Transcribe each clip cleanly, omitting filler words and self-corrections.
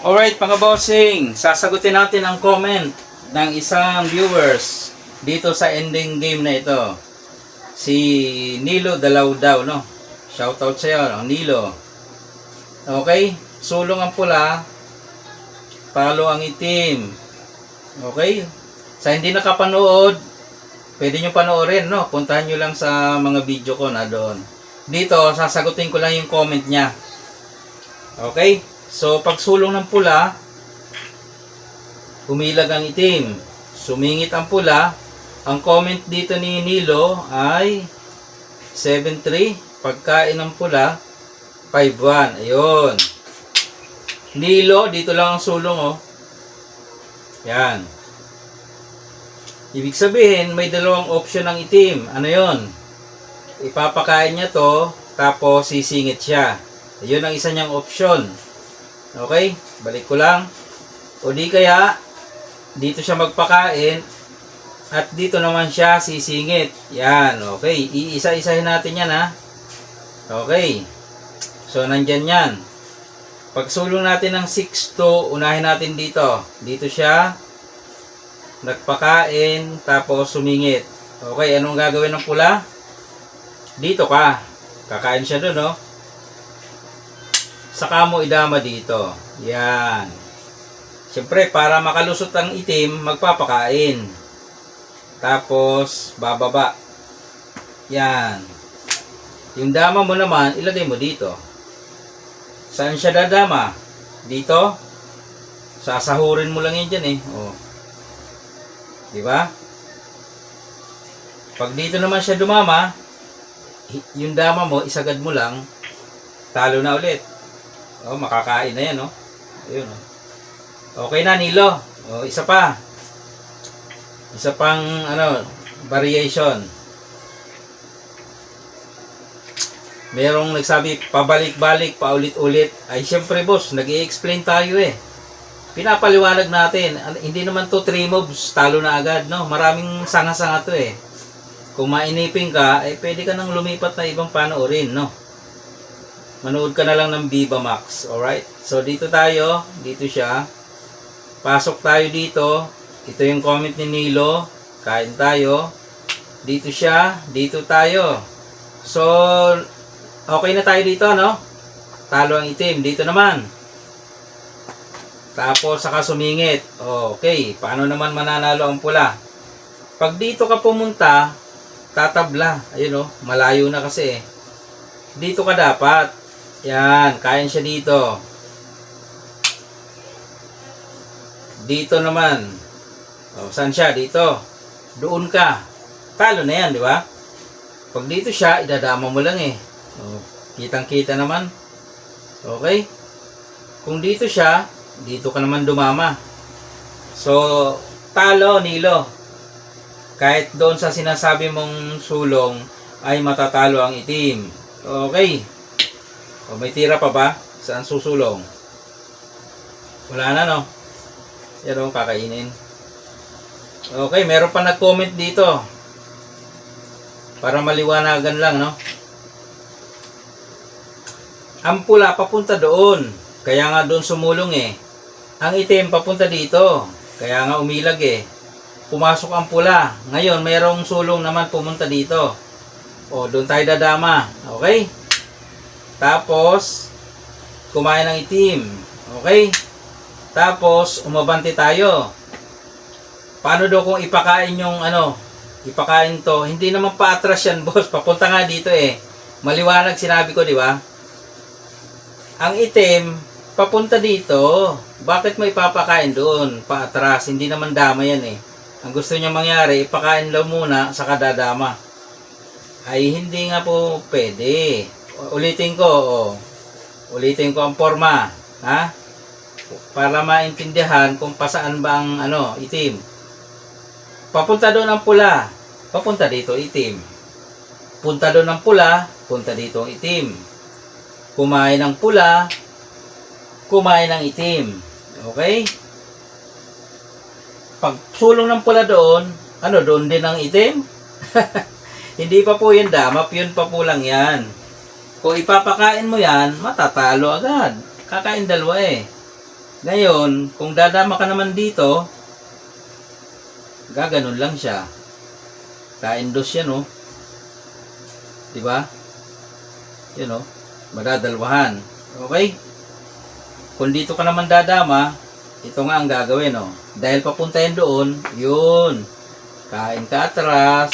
Alright mga bossing, sasagutin natin ang comment ng isang viewers dito sa ending game na ito. Si Nilo Dalaw daw, no? Shoutout sa iyo, no? Nilo. Okay? Sulong ang pula, palo ang itim. Okay? Sa hindi nakapanood, pwede nyo panoorin, no? Puntahan nyo lang sa mga video ko na doon. Dito, sasagutin ko lang yung comment niya. Okay? So, pag sulong ng pula, humilag ang itim. Sumingit ang pula. Ang comment dito ni Nilo ay 7-3. Pagkain ng pula, 5-1. Ayun. Nilo, dito lang ang sulong, oh. Yan. Ibig sabihin, may dalawang option ng itim. Ano yon? Ipapakain niya to, tapos sisingit siya. Ayun ang isa niyang option. Okay? Balik ko lang. O di kaya, dito siya magpakain, at dito naman siya sisingit. Yan. Okay. Iisa-isahin natin yan, ha? Okay. So, nandyan yan. Pag sulong natin ng 6-2, unahin natin dito. Dito siya nagpakain, tapos sumingit. Okay. Anong gagawin ng pula? Dito ka. Kakain siya dun, no? Saka mo idama dito. Yan. Siyempre, para makalusot ang itim, magpapakain. Tapos, bababa. Yan. Yung dama mo naman, ilagay mo dito. Saan siya dadama? Dito. Sasahurin mo lang yan dyan, eh. Oh. Diba? Pag dito naman siya dumama, yung dama mo, isagad mo lang, talo na ulit. Oh, makakain na yan, no? Ayun, no? Okay na, Nilo. Oh, isa pa. Isa pang, variation. Merong nagsabi, pabalik-balik, paulit-ulit. Ay, syempre, boss, nag-i-explain tayo, eh. Pinapaliwanag natin. Hindi naman to 3 moves, talo na agad, no? Maraming sanga-sanga to, eh. Kung mainipin ka, eh, pwede ka nang lumipat na ibang panoorin, no? Manood ka na lang ng Viva Max. Alright? So, dito tayo. Dito siya. Pasok tayo dito. Ito yung comment ni Nilo. Kain tayo. Dito siya. Dito tayo. So, okay na tayo dito, no? Talo ang itim. Dito naman. Tapos, saka sumingit. Okay. Paano naman mananalo ang pula? Pag dito ka pumunta, tatabla. Ayun, no? Malayo na kasi, eh. Dito ka dapat. Yan, kain siya dito. Dito naman. O, saan siya? Dito. Doon ka. Talo na yan, di ba? Pag dito siya, idadama mo lang, eh. O, kitang-kita naman. Okay? Kung dito siya, dito ka naman dumama. So, talo, Nilo. Kahit doon sa sinasabi mong sulong, ay matatalo ang itim. Okay. O, may tira pa ba? Saan susulong? Wala na, no? Yan o, kakainin. Okay, meron pa nag-comment dito. Para maliwanagan lang, no? Ang pula papunta doon. Kaya nga doon sumulong, eh. Ang itim papunta dito. Kaya nga umilag, eh. Pumasok ang pula. Ngayon, mayroong sulong naman pumunta dito. O, doon tayo dadama. Okay? Tapos, kumain ng itim. Okay? Tapos, umabante tayo. Paano daw kung ipakain yung ipakain to? Hindi naman paatras yan, boss. Papunta nga dito, eh. Maliwanag sinabi ko, di ba? Ang itim, papunta dito. Bakit mo ipapakain doon? Paatras. Hindi naman dama yan, eh. Ang gusto niya mangyari, ipakain lang muna, saka dadama. Ay, hindi nga po pwede. Ulitin ko, ulitin ko ang forma, ha? Para maintindihan kung pasaan ba ang itim. Papunta doon ang pula, papunta dito itim. Punta doon ang pula, punta dito ang itim. Kumain ng pula, kumain ng itim. Okay? Pag sulong ng pula doon, doon din ang itim? Hindi pa po yun dama, yun pa po lang yan. Kung ipapakain mo yan, matatalo agad. Kakain dalawa, eh. Ngayon, kung dadama ka naman dito, gaganon lang siya. Ka-endos yan, oh. Diba? Yun, oh. Madadalwahan. Okay? Kung dito ka naman dadama, ito nga ang gagawin, oh. Dahil papunta yan doon, yun. Kain ka atras.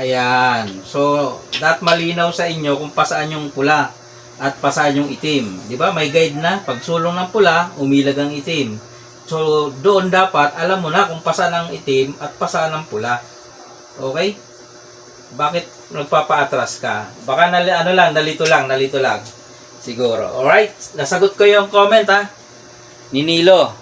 Ayan. So, that malinaw sa inyo kung pasaan yung pula at pasaan yung itim. Di ba? May guide na. Pag sulong ng pula, umilag ang itim. So, doon dapat alam mo na kung pasaan ang itim at pasaan ang pula. Okay? Bakit nagpapa-atras ka? Baka nalito lang. Siguro. Alright? Nasagot ko yung comment, ha? Ni Nilo.